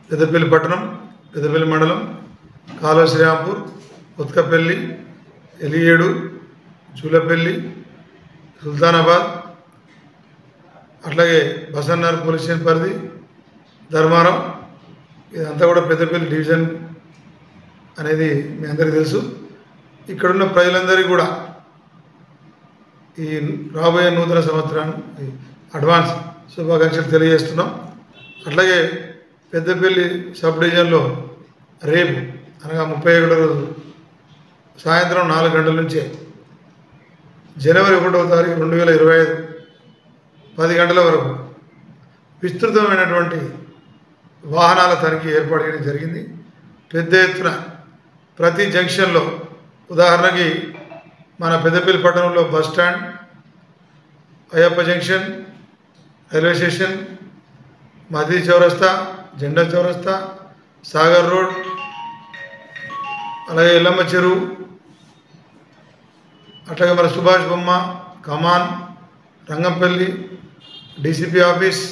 పెద్దపల్లి పట్టణం, పెద్దపల్లి మండలం, కాలువ శ్రీరాంపూర్, ఉత్కపల్లి, ఎలియేడు, చూలపల్లి, సుల్తానాబాద్, అట్లాగే బసన్నార్ పోలీస్ స్టేషన్ పరిధి, ధర్మారం, ఇదంతా కూడా పెద్దపల్లి డివిజన్ అనేది మీ అందరికీ తెలుసు. ఇక్కడున్న ప్రజలందరికీ కూడా ఈ రాబోయే నూతన సంవత్సరాన్ని అడ్వాన్స్ శుభాకాంక్షలు తెలియజేస్తున్నాం. అట్లాగే పెద్దపల్లి సబ్ డివిజన్లో రేపు అనగా 31వ రోజు సాయంత్రం 4 గంటల నుంచే జనవరి 1వ తారీఖు 2025 10 గంటల వరకు విస్తృతమైనటువంటి వాహనాల తనిఖీ ఏర్పాటు చేయడం జరిగింది. పెద్ద ఎత్తున ప్రతి జంక్షన్లో, ఉదాహరణకి మన పెద్దపల్లి పట్టణంలో bus stand, Ayyappa junction, railway station, మదీ చౌరస్తా, జెండా చౌరస్తా, సాగర్ రోడ్, అలాగే ఎల్లమ్మ చెరువు, అట్లాగే మన సుభాష్ బొమ్మ, కమాన్, రంగంపల్లి, డీసీపీ ఆఫీస్,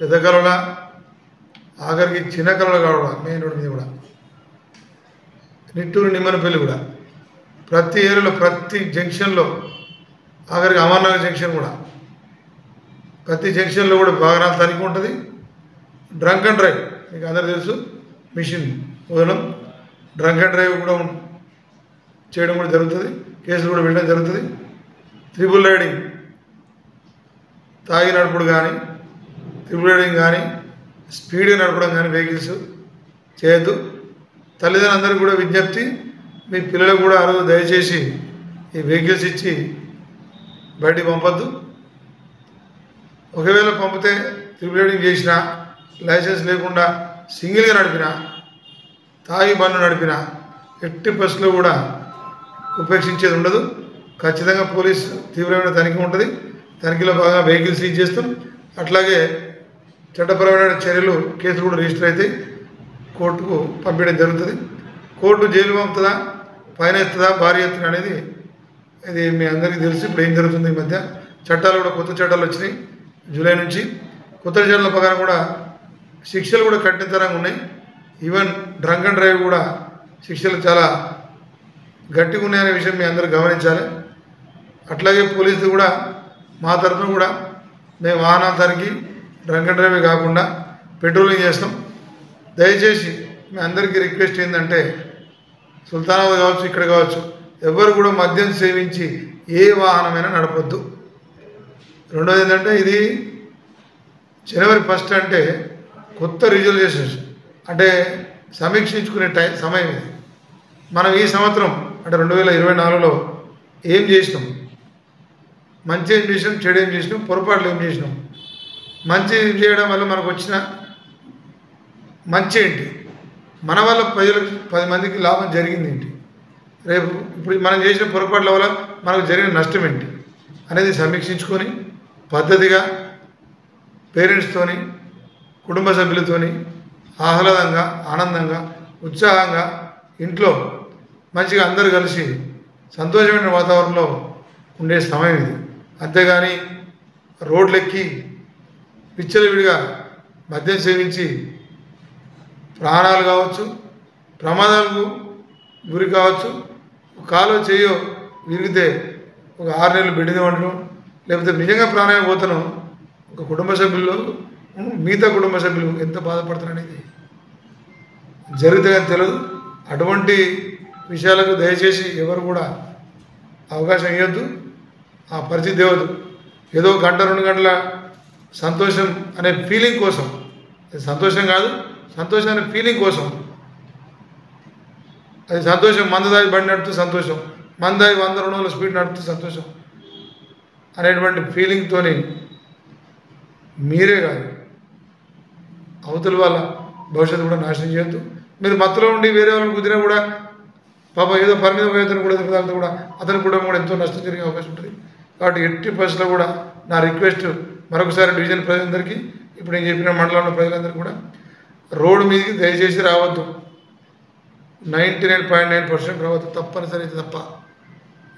పెద్ద కలవల, ఆఖరికి చిన్న కలవల కూడా మెయిన్ రోడ్ మీద కూడా, నిట్టూరు నిమ్మనపల్లి కూడా, ప్రతి ఏరియాలో ప్రతి జంక్షన్లో, ఆఖరికి అమర్నగర్ జంక్షన్ కూడా, ప్రతి జంక్షన్లో కూడా వాహనాలు తనిఖీ ఉంటుంది. డ్రంక్ అండ్ డ్రైవ్ మీకు అందరూ తెలుసు, మిషన్ వదలడం, డ్రంక్ అండ్ డ్రైవ్ కూడా చేయడం కూడా జరుగుతుంది, కేసులు కూడా వెళ్ళడం జరుగుతుంది. త్రిబుల్ రైడింగ్, తాగి నడుపుడు కానీ, త్రిబుల్ రైడింగ్ కానీ, స్పీడ్గా నడపడం కానీ వెహికల్స్ చేయొద్దు. తల్లిదండ్రులందరికీ కూడా విజ్ఞప్తి, మీ పిల్లలకు కూడా ఆ రోజు దయచేసి ఈ వెహికల్స్ ఇచ్చి బయటికి పంపొద్దు. ఒకవేళ పంపితే త్రిబుల్ రైడింగ్ చేసినా, లైసెన్స్ లేకుండా సింగిల్గా నడిపినా, తాగి బండ్లు నడిపినా ఎట్టి బస్సులో కూడా ఉపేక్షించేది ఉండదు. ఖచ్చితంగా పోలీసు తీవ్రమైన తనిఖీ ఉంటుంది. తనిఖీలో భాగంగా వెహికల్ సీజ్ చేస్తాం. అట్లాగే చట్టపరమైన చర్యలు, కేసులు కూడా రిజిస్టర్ అయితే కోర్టుకు పంపించడం జరుగుతుంది. కోర్టు జైలు పంపుతుందా, ఫైన్ ఎత్తుందా, భారీ ఎత్తున అనేది ఇది మీ అందరికీ తెలుసు. ఇప్పుడు ఏం జరుగుతుంది, ఈ మధ్య చట్టాలు కూడా కొత్త చట్టాలు వచ్చినాయి జూలై నుంచి. కొత్త చట్టాల ప్రకారం కూడా శిక్షలు కూడా కఠినతరంగా ఉన్నాయి. ఈవెన్ డ్రంక్ అండ్ డ్రైవ్ కూడా శిక్షలు చాలా గట్టిగా ఉన్నాయనే విషయం మీ అందరూ గమనించాలి. అట్లాగే పోలీసులు కూడా మా తరఫున కూడా మేము వాహనాల తనిఖీ, డ్రంక్ అండ్ డ్రైవ్ కాకుండా పెట్రోలింగ్ చేస్తాం. దయచేసి మీ అందరికీ రిక్వెస్ట్ ఏంటంటే, సుల్తానాబాద్ కావచ్చు, ఇక్కడ కావచ్చు, ఎవరు కూడా మద్యం సేవించి ఏ వాహనమైనా నడపొద్దు. రెండోది ఏంటంటే, ఇది జనవరి 1 అంటే కొత్త రిజల్యూషన్స్ అంటే సమీక్షించుకునే సమయం ఇది. మనం ఈ సంవత్సరం అంటే 2024లో ఏం చేసినాం, మంచి ఏం చేసినాం, చెడు ఏం చేసినాం, పొరపాట్లు ఏం చేసినాం, మంచి చేయడం వల్ల మనకు వచ్చిన మంచి ఏంటి, మన వల్ల ప్రజలకు 10 మందికి లాభం జరిగింది ఏంటి, రేపు ఇప్పుడు మనం చేసిన పొరపాట్ల వల్ల మనకు జరిగిన నష్టం ఏంటి అనేది సమీక్షించుకొని పద్ధతిగా పేరెంట్స్తోని, కుటుంబ సభ్యులతోని ఆహ్లాదంగా, ఆనందంగా, ఉత్సాహంగా ఇంట్లో మంచిగా అందరూ కలిసి సంతోషమైన వాతావరణంలో ఉండే సమయం ఇది. అంతేగాని రోడ్లెక్కి విచ్చలవిడిగా మద్యం సేవించి ప్రాణాలు కావచ్చు, ప్రమాదాలకు గురి కావచ్చు, కాలో చేయో విరిగితే ఒక 6 నెలలు బెడ్డింగ్ ఉండడం, లేకపోతే నిజంగా ప్రాణాయం పోతాను ఒక కుటుంబ సభ్యులు, మిగతా కుటుంబ సభ్యులు ఎంత బాధపడతారనేది జరిగితే కానీ తెలియదు. అటువంటి విషయాలకు దయచేసి ఎవరు కూడా అవకాశం ఇవ్వద్దు. ఆ పరిస్థితి ఇవ్వద్దు. ఏదో 1-2 గంటల సంతోషం అనే ఫీలింగ్ కోసం, అది సంతోషం కాదు, సంతోషం అనే ఫీలింగ్ కోసం, అది సంతోషం. మందదాయి బండి నడుపుతూ సంతోషం, మందాయి 100-200 స్పీడ్ నడుపుతూ సంతోషం అనేటువంటి ఫీలింగ్తో మీరే కాదు, అవతల వాళ్ళ భవిష్యత్తు కూడా నాశనం చేయొద్దు. మీరు మత్తులో ఉండి వేరే వాళ్ళని కుదిరినా కూడా పాప ఏదో పరిమిత వేతను కూడా ఎదుగుతాంతో కూడా అతని కుటుంబం కూడా ఎంతో నష్టం జరిగే అవకాశం ఉంటుంది. కాబట్టి ఎట్టి పరిస్థితుల్లో కూడా నా రిక్వెస్ట్ మరొకసారి డివిజన్ ప్రజలందరికీ, ఇప్పుడు నేను చెప్పిన మండలంలో ప్రజలందరికీ కూడా రోడ్డు మీదకి దయచేసి రావద్దు. 99.9% రావద్దు. తప్పనిసరి తప్ప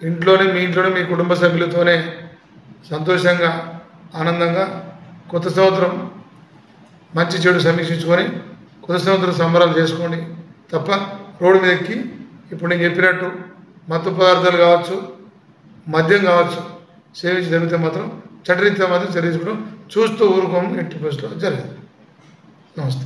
ఇంట్లోనే, మీ ఇంట్లోనే మీ కుటుంబ సభ్యులతోనే సంతోషంగా, ఆనందంగా కొత్త సంవత్సరం మంచి చెడు సమీక్షించుకొని కొత్త సంవత్సరం సంబరాలు చేసుకోండి తప్ప రోడ్డు మీద ఎక్కి ఇప్పుడు నేను చెప్పినట్టు మత్తు పదార్థాలు కావచ్చు, మద్యం కావచ్చు సేవించి జరిగితే మాత్రం చట్టరీత్యా మాత్రం చర్య తీసుకోవడం చూస్తూ ఊరుకోవడం ఎట్టి పరిస్థితుల్లో జరగదు. నమస్తే.